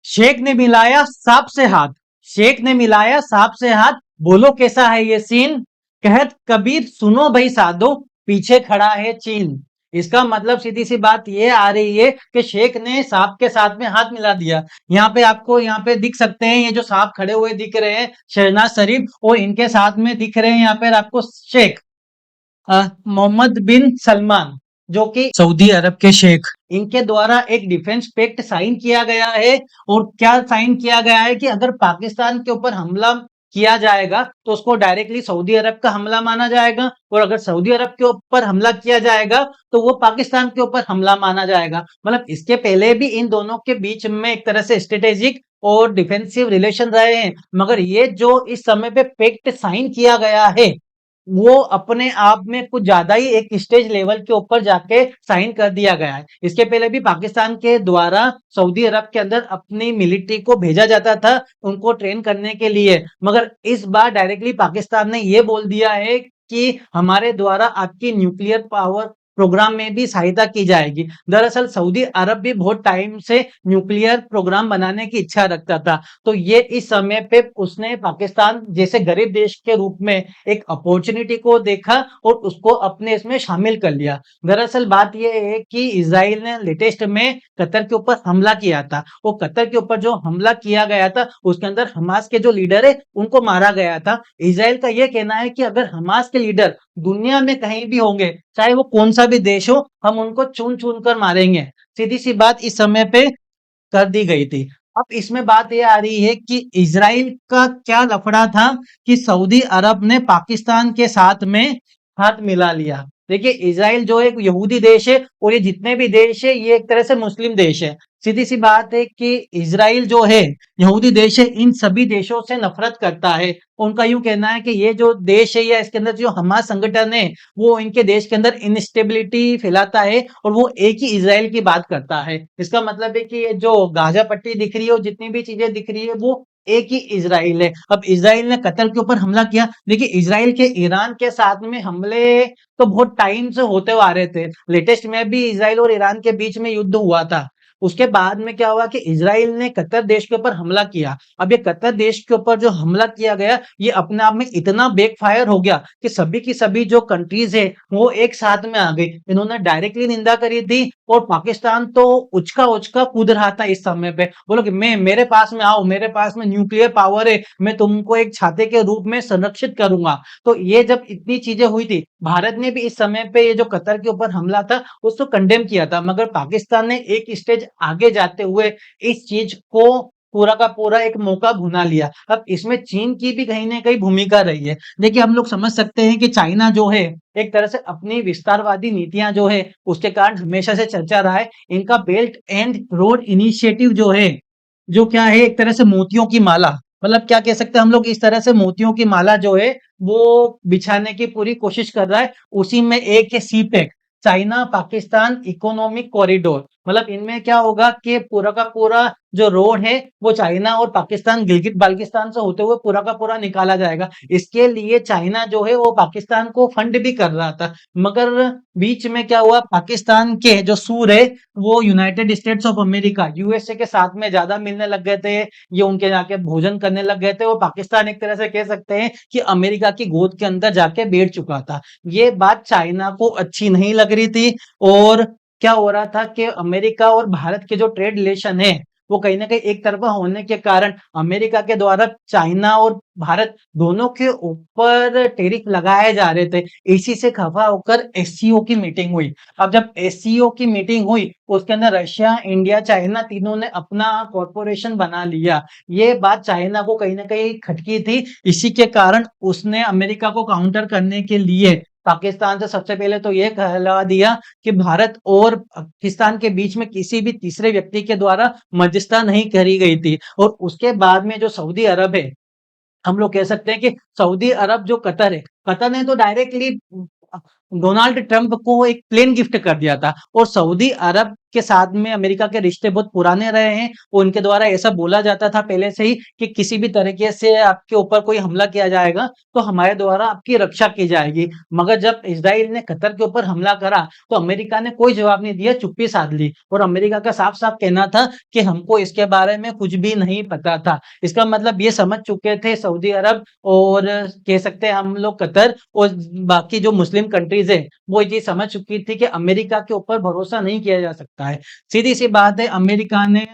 शेख ने मिलाया सांप से हाथ। शेख ने मिलाया सांप से हाथ, बोलो कैसा है ये सीन। कहत कबीर सुनो भाई साधो, पीछे खड़ा है चीन। इसका मतलब सीधी सी बात ये आ रही है कि शेख ने सांप के साथ में हाथ मिला दिया। यहाँ पे आपको यहाँ पे दिख सकते हैं, ये जो सांप खड़े हुए दिख रहे हैं शहनाज शरीफ, और इनके साथ में दिख रहे हैं यहाँ पे आपको शेख मोहम्मद बिन सलमान, जो कि सऊदी अरब के शेख। इनके द्वारा एक डिफेंस पैक्ट साइन किया गया है। और क्या साइन किया गया है कि अगर पाकिस्तान के ऊपर हमला किया जाएगा तो उसको डायरेक्टली सऊदी अरब का हमला माना जाएगा, और अगर सऊदी अरब के ऊपर हमला किया जाएगा तो वो पाकिस्तान के ऊपर हमला माना जाएगा। मतलब इसके पहले भी इन दोनों के बीच में एक तरह से स्ट्रेटेजिक और डिफेंसिव रिलेशन रहे हैं, मगर ये जो इस समय पे पैक्ट साइन किया गया है वो अपने आप में कुछ ज्यादा ही एक स्टेज लेवल के ऊपर जाके साइन कर दिया गया है। इसके पहले भी पाकिस्तान के द्वारा सऊदी अरब के अंदर अपनी मिलिट्री को भेजा जाता था उनको ट्रेन करने के लिए, मगर इस बार डायरेक्टली पाकिस्तान ने ये बोल दिया है कि हमारे द्वारा आपकी न्यूक्लियर पावर प्रोग्राम में भी सहायता की जाएगी। दरअसल सऊदी अरब भी बहुत टाइम से न्यूक्लियर प्रोग्राम बनाने की इच्छा रखता था, तो ये इस समय पे उसने पाकिस्तान जैसे गरीब देश के रूप में एक अपॉर्चुनिटी को देखा और उसको अपने इसमें शामिल कर लिया। दरअसल बात यह है कि इजराइल ने लेटेस्ट में कतर के ऊपर हमला किया था। वो कतर के ऊपर जो हमला किया गया था उसके अंदर हमास के जो लीडर है उनको मारा गया था। इजराइल का यह कहना है कि अगर हमास के लीडर दुनिया में कहीं भी होंगे, चाहे वो कौन सा भी देश हो, हम उनको चुन चुन कर मारेंगे। सीधी सी बात इस समय पे कर दी गई थी। अब इसमें बात ये आ रही है कि इजराइल का क्या लफड़ा था कि सऊदी अरब ने पाकिस्तान के साथ में हाथ मिला लिया। देखिए इजराइल जो एक यहूदी देश है और ये जितने भी देश है ये एक तरह से मुस्लिम देश है। सीधी सी बात है कि इजराइल जो है यहूदी देश है, इन सभी देशों से नफरत करता है। उनका यूं कहना है कि ये जो देश है या इसके अंदर जो हमास संगठन है वो इनके देश के अंदर इंस्टेबिलिटी फैलाता है और वो एक ही इजराइल की बात करता है। इसका मतलब है कि ये जो गाजा पट्टी दिख रही है और जितनी भी चीजें दिख रही है वो एक ही इजराइल है। अब इजराइल ने कतर के ऊपर हमला किया। देखिए इजराइल के ईरान के साथ में हमले तो बहुत टाइम से होते हुए आ रहे थे। लेटेस्ट में भी इजराइल और ईरान के बीच में युद्ध हुआ था। उसके बाद में क्या हुआ कि इजराइल ने कतर देश के ऊपर हमला किया। अब ये कतर देश के ऊपर जो हमला किया गया ये अपने आप में इतना बैकफायर हो गया कि सभी की सभी जो कंट्रीज है वो एक साथ में आ गई। इन्होंने डायरेक्टली निंदा करी थी और पाकिस्तान तो उचका उचका कूद रहा था इस समय पे, बोलो कि मैं मेरे पास में आओ, मेरे पास में न्यूक्लियर पावर है, मैं तुमको एक छाते के रूप में संरक्षित करूंगा। तो ये जब इतनी चीजें हुई थी, भारत ने भी इस समय पे ये जो कतर के ऊपर हमला था उसको कंडेम किया था, मगर पाकिस्तान ने एक स्टेज आगे जाते हुए इस चीज को पूरा का पूरा एक मौका भुना लिया। अब इसमें चीन की भी कहीं ना कहीं भूमिका रही है। देखिए हम लोग समझ सकते हैं कि चाइना जो है एक तरह से अपनी विस्तारवादी नीतियां जो है उसके कारण हमेशा से चर्चा रहा है। इनका बेल्ट एंड रोड इनिशिएटिव जो है, जो क्या है एक तरह से मोतियों की माला, मतलब क्या कह सकते हैं हम लोग, इस तरह से मोतियों की माला जो है वो बिछाने की पूरी कोशिश कर रहा है। उसी में एक है C PEC, China Pakistan economic corridor. मतलब इनमें क्या होगा कि पूरा का पूरा जो रोड है वो चाइना और पाकिस्तान गिलगित बाल्टिस्तान से होते हुए पूरा का पूरा निकाला जाएगा। इसके लिए चाइना जो है वो पाकिस्तान को फंड भी कर रहा था, मगर बीच में क्या हुआ, पाकिस्तान के जो सूर है वो United states of America USA के साथ में ज्यादा मिलने लग गए थे। ये उनके जाके भोजन करने लग गए थे। वो पाकिस्तान एक तरह से कह सकते हैं कि अमेरिका की गोद के अंदर जाके बैठ चुका था। ये बात चाइना को अच्छी नहीं लग रही थी। और क्या हो रहा था कि अमेरिका और भारत के जो ट्रेड रिलेशन है वो कहीं ना कहीं एक तरफा होने के कारण अमेरिका के द्वारा चाइना और भारत दोनों के ऊपर टैरिफ लगाए जा रहे थे। इसी से खफा होकर एससीओ की मीटिंग हुई। अब जब एससीओ की मीटिंग हुई उसके अंदर रशिया इंडिया चाइना तीनों ने अपना कॉरपोरेशन बना लिया। ये बात चाइना को कहीं ना कहीं खटकी थी। इसी के कारण उसने अमेरिका को काउंटर करने के लिए पाकिस्तान से सबसे पहले तो यह कहला दिया कि भारत और पाकिस्तान के बीच में किसी भी तीसरे व्यक्ति के द्वारा मध्यस्थता नहीं करी गई थी। और उसके बाद में जो सऊदी अरब है, हम लोग कह सकते हैं कि सऊदी अरब जो कतर है, कतर ने तो डायरेक्टली डोनाल्ड ट्रंप को एक प्लेन गिफ्ट कर दिया था। और सऊदी अरब के साथ में अमेरिका के रिश्ते बहुत पुराने रहे हैं। उनके द्वारा ऐसा बोला जाता था पहले से ही कि किसी भी तरीके से आपके ऊपर कोई हमला किया जाएगा तो हमारे द्वारा आपकी रक्षा की जाएगी। मगर जब इजराइल ने कतर के ऊपर हमला करा तो अमेरिका ने कोई जवाब नहीं दिया, चुप्पी साध ली। और अमेरिका का साफ साफ कहना था कि हमको इसके बारे में कुछ भी नहीं पता था। इसका मतलब ये समझ चुके थे सऊदी अरब और कह सकते हैं हम लोग कतर और बाकी जो मुस्लिम कंट्रीज है, वो ये समझ चुकी थी कि अमेरिका के ऊपर भरोसा नहीं किया जा सकता है। सीधी सी बात है, अमेरिका ने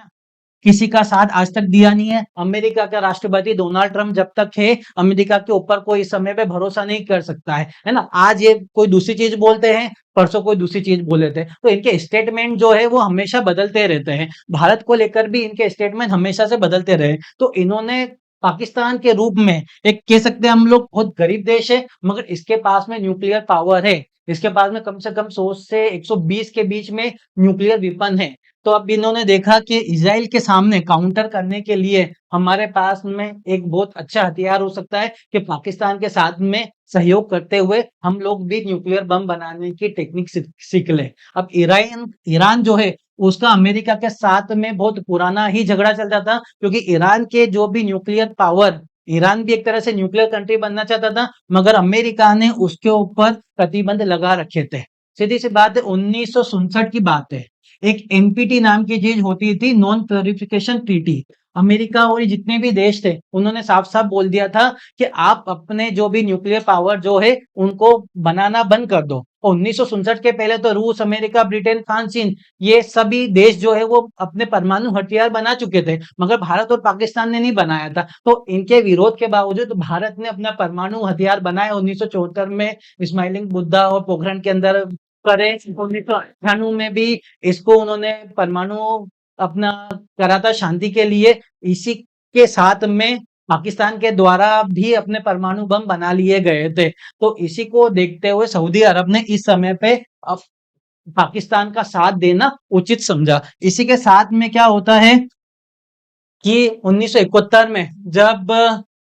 किसी का साथ आज तक दिया नहीं है। अमेरिका का राष्ट्रपति डोनाल्ड ट्रंप जब तक है, अमेरिका के ऊपर कोई इस समय पे भरोसा नहीं कर सकता है ना। आज ये कोई दूसरी चीज बोलते हैं, परसों कोई दूसरी चीज बोल लेते हैं। तो इनके स्टेटमेंट जो है वो हमेशा बदलते रहते हैं। भारत को लेकर भी इनके स्टेटमेंट हमेशा से बदलते रहे। तो इन्होंने पाकिस्तान के रूप में, एक कह सकते हैं हम लोग बहुत गरीब देश है मगर इसके पास में न्यूक्लियर पावर है। इसके पास में कम से कम 100 से 120 के बीच में न्यूक्लियर वेपन है। तो अब इन्होंने देखा कि इजराइल के सामने काउंटर करने के लिए हमारे पास में एक बहुत अच्छा हथियार हो सकता है कि पाकिस्तान के साथ में सहयोग करते हुए हम लोग भी न्यूक्लियर बम बनाने की टेक्निक सीख लें। अब ईरान ईरान जो है उसका अमेरिका के साथ में बहुत पुराना ही झगड़ा चलता था, क्योंकि ईरान के जो भी न्यूक्लियर पावर, ईरान भी एक तरह से न्यूक्लियर कंट्री बनना चाहता था मगर अमेरिका ने उसके ऊपर प्रतिबंध लगा रखे थे। सीधी सी बात है, 1967 की बात है। एक एनपीटी नाम की चीज होती थी, नॉन प्योरिफिकेशन ट्रीटी। अमेरिका और ये जितने भी देश थे उन्होंने साफ साफ बोल दिया था कि आप अपने जो भी न्यूक्लियर पावर जो है उनको बनाना बंद कर दो। और 1967 के पहले तो रूस, अमेरिका, ब्रिटेन, फ्रांस, चीन, ये सभी देश जो है वो अपने परमाणु हथियार बना चुके थे मगर भारत और पाकिस्तान ने नहीं बनाया था। तो इनके विरोध के बावजूद भारत ने अपना परमाणु हथियार बनाया 1974 में, स्माइलिंग बुद्धा और पोखरण के अंदर करे। 1998 में भी इसको उन्होंने परमाणु अपना करा था शांति के लिए। इसी के साथ में पाकिस्तान के द्वारा भी अपने परमाणु बम बना लिए गए थे। तो इसी को देखते हुए सऊदी अरब ने इस समय पे अब पाकिस्तान का साथ देना उचित समझा। इसी के साथ में क्या होता है कि 1971 में जब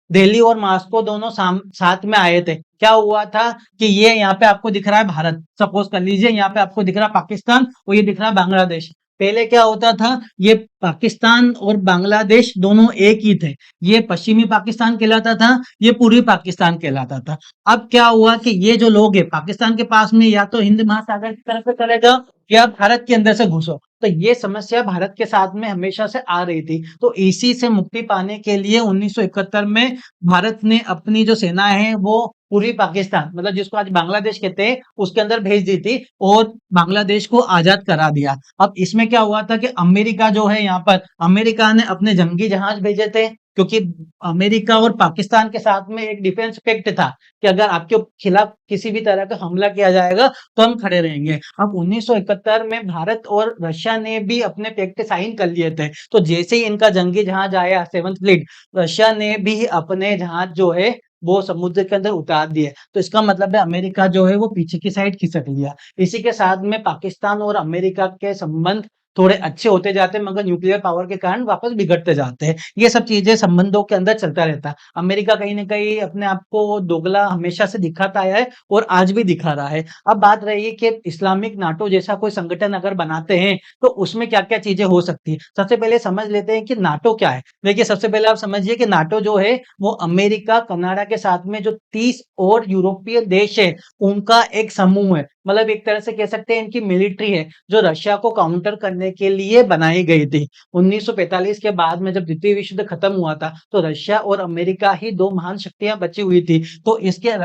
दिल्ली और मॉस्को दोनों साथ में आए थे, क्या हुआ था कि ये यहाँ पे आपको दिख रहा है भारत, सपोज कर लीजिए यहाँ पे आपको दिख रहा है पाकिस्तान और ये दिख रहा है बांग्लादेश। पहले क्या होता था, ये पाकिस्तान और बांग्लादेश दोनों एक ही थे। ये पश्चिमी पाकिस्तान कहलाता था, ये पूर्वी पाकिस्तान कहलाता था। अब क्या हुआ कि ये जो लोग हैं पाकिस्तान के पास में या तो हिंद महासागर की तरफ से चले जाओ या भारत के अंदर से घुसो। तो ये समस्या भारत के साथ में हमेशा से आ रही थी। तो इसी से मुक्ति पाने के लिए 1971 में भारत ने अपनी जो सेनाएं हैं वो पूर्वी पाकिस्तान, मतलब जिसको आज बांग्लादेश कहते हैं, उसके अंदर भेज दी थी और बांग्लादेश को आजाद करा दिया। अब इसमें क्या हुआ था कि अमेरिका जो है यहाँ पर, अमेरिका ने अपने जंगी जहाज भेजे थे, क्योंकि अमेरिका और पाकिस्तान के साथ में एक डिफेंस पैक्ट था कि अगर आपके खिलाफ किसी भी तरह का हमला किया जाएगा तो हम खड़े रहेंगे। अब 1971 में भारत और रशिया ने भी अपने पैक्ट साइन कर लिए थे। तो जैसे ही इनका जंगी जहाज आया 7th फ्लीट, रशिया ने भी अपने जहाज जो है वो समुद्र के अंदर उतार दिए। तो इसका मतलब है अमेरिका जो है वो पीछे की साइड खिसक लिया। इसी के साथ में पाकिस्तान और अमेरिका के संबंध थोड़े अच्छे होते जाते हैं मगर न्यूक्लियर पावर के कारण वापस बिगड़ते जाते हैं। ये सब चीजें संबंधों के अंदर चलता रहता है। अमेरिका कहीं ना कहीं अपने आप को दोगला हमेशा से दिखाता आया है और आज भी दिखा रहा है। अब बात रही कि इस्लामिक नाटो जैसा कोई संगठन अगर बनाते हैं तो उसमें क्या क्या चीजें हो सकती है। सबसे पहले समझ लेते हैं कि नाटो क्या है। देखिए, सबसे पहले आप समझिए कि नाटो जो है वो अमेरिका, कनाडा के साथ में जो 30 और यूरोपीय देश है उनका एक समूह है। मतलब एक तरह से कह सकते हैं इनकी मिलिट्री है जो रशिया को काउंटर करने के लिए बनाई गई थी। 1945 के बाद में जब द्वितीय विश्व युद्ध खत्म हुआ था तो रशिया और अमेरिका ही दो महान शक्तियां बची हुई थी। तो इसके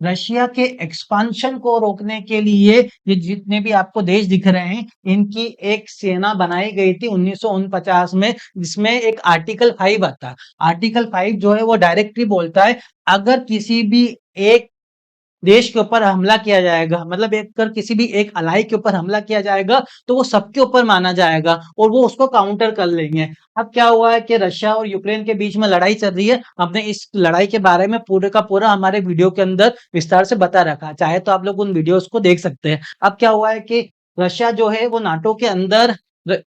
रशिया के एक्सपांशन को रोकने के लिए ये जितने भी आपको देश दिख रहे हैं इनकी एक सेना बनाई गई थी 1949 में, जिसमें एक आर्टिकल 5 आता है। आर्टिकल 5 जो है वो डायरेक्टली बोलता है अगर किसी भी एक देश के ऊपर हमला किया जाएगा, मतलब एक कर किसी भी एक अलाई के ऊपर हमला किया जाएगा तो वो सबके ऊपर माना जाएगा और वो उसको काउंटर कर लेंगे। अब क्या हुआ है कि रशिया और यूक्रेन के बीच में लड़ाई चल रही है। हमने इस लड़ाई के बारे में पूरे का पूरा हमारे वीडियो के अंदर विस्तार से बता रखा है, चाहे तो आप लोग उन वीडियोस को देख सकते हैं। अब क्या हुआ है कि रशिया जो है वो नाटो के अंदर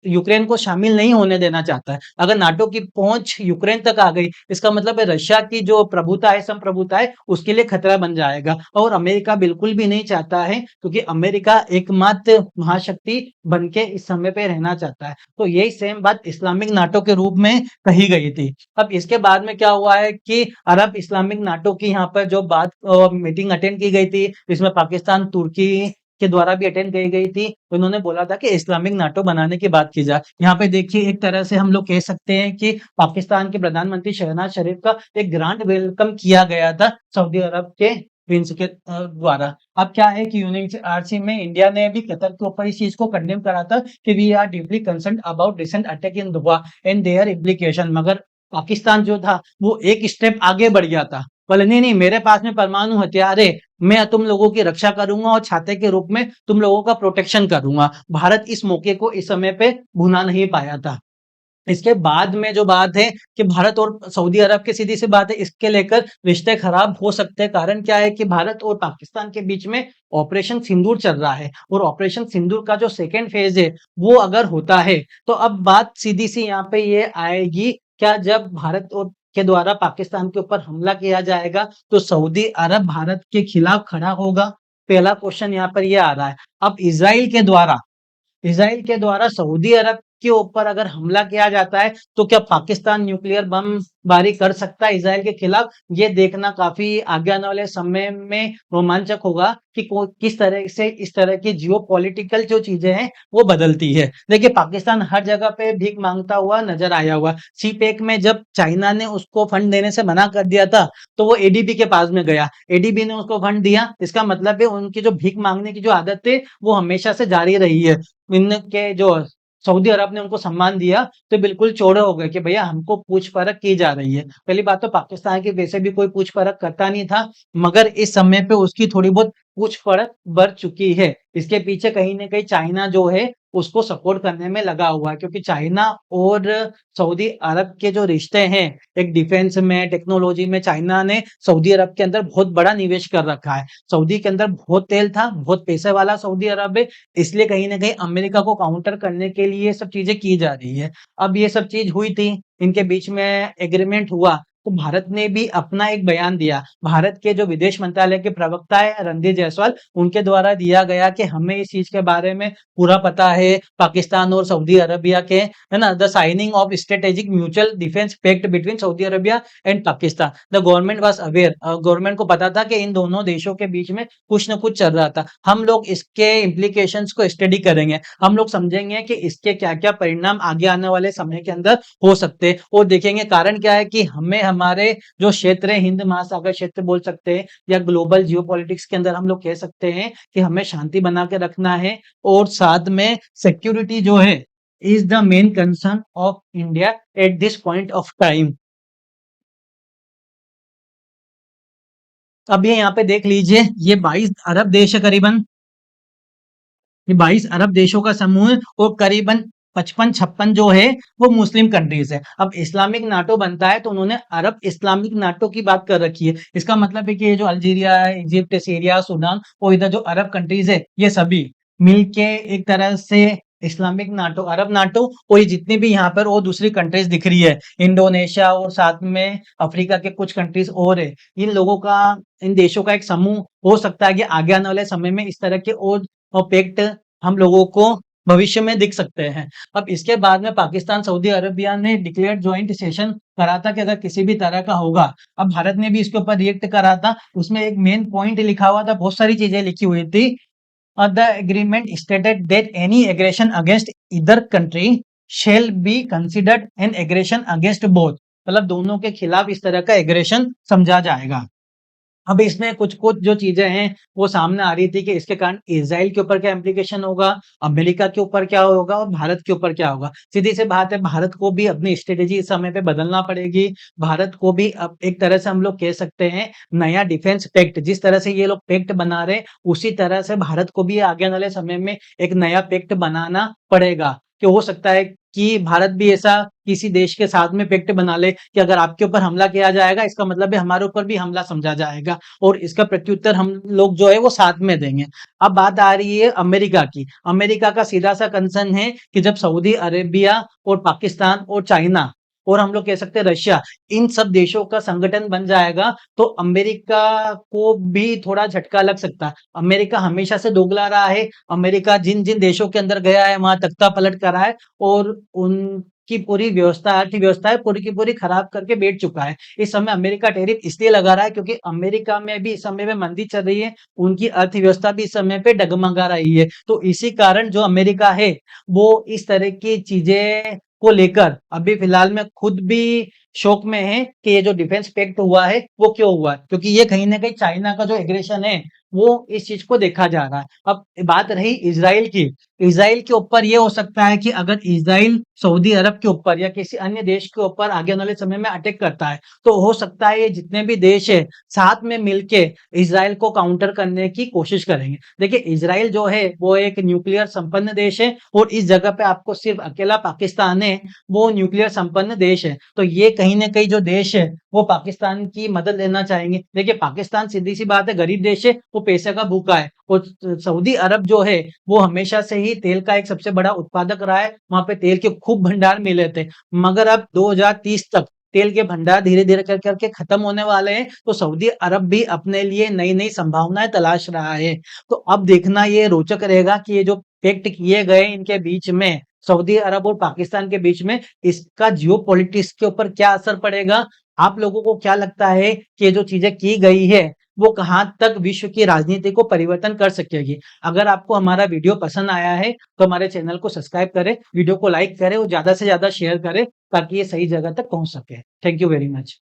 यूक्रेन को शामिल नहीं होने देना चाहता है। अगर नाटो की पहुंच यूक्रेन तक आ गई, इसका मतलब है रशिया की जो प्रभुता है, संप्रभुता है, उसके लिए खतरा बन जाएगा। और अमेरिका बिल्कुल भी नहीं चाहता है, क्योंकि अमेरिका एकमात्र महाशक्ति बन के इस समय पे रहना चाहता है। तो यही सेम बात इस्लामिक नाटो के रूप में कही गई थी। अब इसके बाद में क्या हुआ है कि अरब इस्लामिक नाटो की यहाँ पर जो बात मीटिंग अटेंड की गई थी, इसमें पाकिस्तान, तुर्की के द्वारा भी अटेंड की गई थी। तो उन्होंने बोला था कि इस्लामिक नाटो बनाने की बात की जाए। यहाँ पे देखिए, एक तरह से हम लोग कह सकते हैं कि पाकिस्तान के प्रधानमंत्री शहनाज शरीफ का एक ग्रांड वेलकम किया गया था सऊदी अरब के प्रिंस के द्वारा। अब क्या है कि यूएनएचआरसी में इंडिया ने भी कतर के ऊपर इस चीज को कंडेम करा था कि we are deeply concern about recent attack in Doha and their implication. मगर पाकिस्तान जो था वो एक स्टेप आगे बढ़ गया था। बोले नहीं नहीं, मेरे पास में परमाणु हथियार है, मैं तुम लोगों की रक्षा करूंगा और छाते के रूप में तुम लोगों का प्रोटेक्शन करूंगा। भारत इस मौके को इस समय पे भुना नहीं पाया था। इसके बाद में जो बात है कि भारत और सऊदी अरब की सीधी सी बात है, इसके लेकर रिश्ते खराब हो सकते हैं। कारण क्या है कि भारत और पाकिस्तान के बीच में ऑपरेशन सिंदूर चल रहा है, और ऑपरेशन सिंदूर का जो सेकेंड फेज है वो अगर होता है, तो अब बात सीधी सी यहाँ पे ये आएगी, क्या जब भारत और के द्वारा पाकिस्तान के ऊपर हमला किया जाएगा तो सऊदी अरब भारत के खिलाफ खड़ा होगा? पहला क्वेश्चन यहाँ पर ये आ रहा है। अब इसराइल के द्वारा सऊदी अरब के ऊपर अगर हमला किया जाता है, तो क्या पाकिस्तान न्यूक्लियर बमबारी कर सकता है इसराइल के खिलाफ? ये देखना काफी आगे आने वाले समय में रोमांचक होगा कि किस तरह से इस तरह की जियो पॉलिटिकल जो चीजें हैं वो बदलती है। देखिए, पाकिस्तान हर जगह पे भीख मांगता हुआ नजर आया हुआ। सीपेक में जब चाइना ने उसको फंड देने से मना कर दिया था, तो वो एडीबी के पास में गया, एडीबी ने उसको फंड दिया। इसका मतलब है उनकी जो भीख मांगने की जो आदत है वो हमेशा से जारी रही है। इनके जो सऊदी अरब ने उनको सम्मान दिया, तो बिल्कुल चौड़े हो गए कि भैया हमको पूछ परख की जा रही है। पहली बात तो पाकिस्तान की वैसे भी कोई पूछ परख करता नहीं था, मगर इस समय पे उसकी थोड़ी बहुत पूछ परख बढ़ चुकी है। इसके पीछे कहीं ना कहीं चाइना जो है उसको सपोर्ट करने में लगा हुआ है, क्योंकि चाइना और सऊदी अरब के जो रिश्ते हैं, एक डिफेंस में, टेक्नोलॉजी में, चाइना ने सऊदी अरब के अंदर बहुत बड़ा निवेश कर रखा है। सऊदी के अंदर बहुत तेल था, बहुत पैसे वाला सऊदी अरब है, इसलिए कहीं न कहीं अमेरिका को काउंटर करने के लिए ये सब चीज़ें की जा रही है। अब ये सब चीज़ हुई थी, इनके बीच में एग्रीमेंट हुआ, तो भारत ने भी अपना एक बयान दिया। भारत के जो विदेश मंत्रालय के प्रवक्ता है रणधीर जायसवाल, उनके द्वारा दिया गया कि हमें इस चीज़ के बारे में पूरा पता है, पाकिस्तान और सऊदी अरबिया के, है ना, the signing of strategic mutual defence pact between Saudi Arabia and Pakistan. The government was aware, government को पता था कि इन दोनों देशों के बीच में कुछ न कुछ चल रहा था। हम लोग इसके इम्प्लीकेशंस को स्टडी करेंगे, हम लोग समझेंगे कि इसके क्या-क्या परिणाम आगे आने वाले समय के अंदर हो सकते हैं, और देखेंगे कारण क्या है कि हमें हमारे जो क्षेत्र है, हिंद महासागर क्षेत्र बोल सकते हैं, या ग्लोबल जियोपॉलिटिक्स के अंदर हम लोग कह सकते हैं कि हमें शांति बना के रखना है, और साथ में सिक्योरिटी जो है is the main concern of India at this point of time. अब ये यहाँ पे देख लीजिए, ये 22 अरब देश है करीबन, ये 22 अरब देशों का समूह है, और करीबन 55-56 जो है वो मुस्लिम कंट्रीज है। अब इस्लामिक नाटो बनता है तो उन्होंने अरब इस्लामिक नाटो की बात कर रखी है। इसका मतलब है कि ये जो अल्जीरिया है, इजिप्ट, सीरिया, सूडान और इधर जो अरब कंट्रीज है, ये सभी मिलके एक तरह से इस्लामिक नाटो, अरब नाटो, और ये जितनी भी यहाँ पर और दूसरी कंट्रीज दिख रही है, इंडोनेशिया और साथ में अफ्रीका के कुछ कंट्रीज और है, इन लोगों का, इन देशों का एक समूह हो सकता है कि आगे आने वाले समय में इस तरह के और पैक्ट हम लोगों को भविष्य में दिख सकते हैं। अब इसके बाद में पाकिस्तान, सऊदी अरबिया ने डिक्लेयर्ड जॉइंट सेशन करा था कि अगर किसी भी तरह का होगा, अब भारत ने भी इसके ऊपर रिएक्ट करा था। उसमें एक मेन पॉइंट लिखा हुआ था, बहुत सारी चीजें लिखी हुई थी। The agreement stated that any aggression against either country shall be considered an aggression against both, मतलब दोनों के खिलाफ इस तरह का एग्रेशन समझा जाएगा। अब इसमें कुछ-कुछ जो चीज़ें हैं, वो सामने आ रही थी कि इसके कारण इज़राइल के ऊपर क्या इम्प्लीकेशन होगा, अमेरिका के ऊपर क्या होगा और भारत के ऊपर क्या होगा। सीधी-सी बात है, भारत को भी अपनी स्ट्रेटेजी इस समय पे बदलना पड़ेगी। भारत को भी अब एक तरह से हम लोग कह सकते हैं, नया डिफेंस पैक्ट, जिस तरह से ये लोग पैक्ट बना रहे हैं, उसी तरह से भारत को भी आगे आने वाले समय में एक नया पैक्ट बनाना पड़ेगा। कि हो सकता है कि भारत भी ऐसा किसी देश के साथ में पैक्ट बना ले कि अगर आपके ऊपर हमला किया जाएगा, इसका मतलब है हमारे ऊपर भी हमला समझा जाएगा और इसका प्रत्युत्तर हम लोग जो है वो साथ में देंगे। अब बात आ रही है अमेरिका की। अमेरिका का सीधा सा कंसर्न है कि जब सऊदी अरेबिया और पाकिस्तान और चाइना और हम लोग कह सकते हैं रशिया, इन सब देशों का संगठन बन जाएगा तो अमेरिका को भी थोड़ा झटका लग सकता है। अमेरिका हमेशा से दोगला रहा है। अमेरिका जिन जिन देशों के अंदर गया है वहां तख्ता पलट करा है और उनकी पूरी व्यवस्था, अर्थव्यवस्था है पूरी की पूरी खराब करके बैठ चुका है। इस समय अमेरिका टैरिफ इसलिए लगा रहा है क्योंकि अमेरिका में भी इस समय में मंदी चल रही है, उनकी अर्थव्यवस्था भी इस समय पे डगमगा रही है। तो इसी कारण जो अमेरिका है वो इस तरह की चीजें को लेकर अभी फिलहाल में खुद भी शौक में है कि ये जो डिफेंस पैक्ट हुआ है वो क्यों हुआ है, क्योंकि ये कहीं ना कहीं चाइना का जो एग्रेशन है वो इस चीज को देखा जा रहा है। अब बात रही इजराइल की। इजराइल के ऊपर ये हो सकता है कि अगर इजराइल सऊदी अरब के ऊपर या किसी अन्य देश के ऊपर आगे आने वाले समय में अटैक करता है तो हो सकता है ये जितने भी देश है साथ में मिलके इजराइल को काउंटर करने की कोशिश करेंगे। देखिए इजराइल जो है वो एक न्यूक्लियर संपन्न देश है और इस जगह पे आपको सिर्फ अकेला पाकिस्तान है, वो न्यूक्लियर संपन्न देश है। तो ये कहीं ना कहीं जो देश है वो पाकिस्तान की मदद लेना चाहेंगे। देखिए पाकिस्तान सीधी सी बात है गरीब देश है, वो पैसे का भूखा है और सऊदी अरब जो है वो हमेशा से ही तेल का एक सबसे बड़ा उत्पादक रहा है, वहां पे तेल के खूब भंडार मिले थे। मगर अब 2030 तक तेल के भंडार धीरे धीरे कर करके खत्म होने वाले हैं तो सऊदी अरब भी अपने लिए नई नई संभावनाएं तलाश रहा है। तो अब देखना ये रोचक रहेगा कि ये जो पैक्ट किए गए इनके बीच में सऊदी अरब और पाकिस्तान के बीच में इसका जियो पॉलिटिक्स के ऊपर क्या असर पड़ेगा। आप लोगों को क्या लगता है कि ये जो चीजें की गई है वो कहाँ तक विश्व की राजनीति को परिवर्तन कर सकेगी। अगर आपको हमारा वीडियो पसंद आया है तो हमारे चैनल को सब्सक्राइब करें, वीडियो को लाइक करें और ज्यादा से ज्यादा शेयर करें ताकि ये सही जगह तक पहुंच सके। Thank you very much.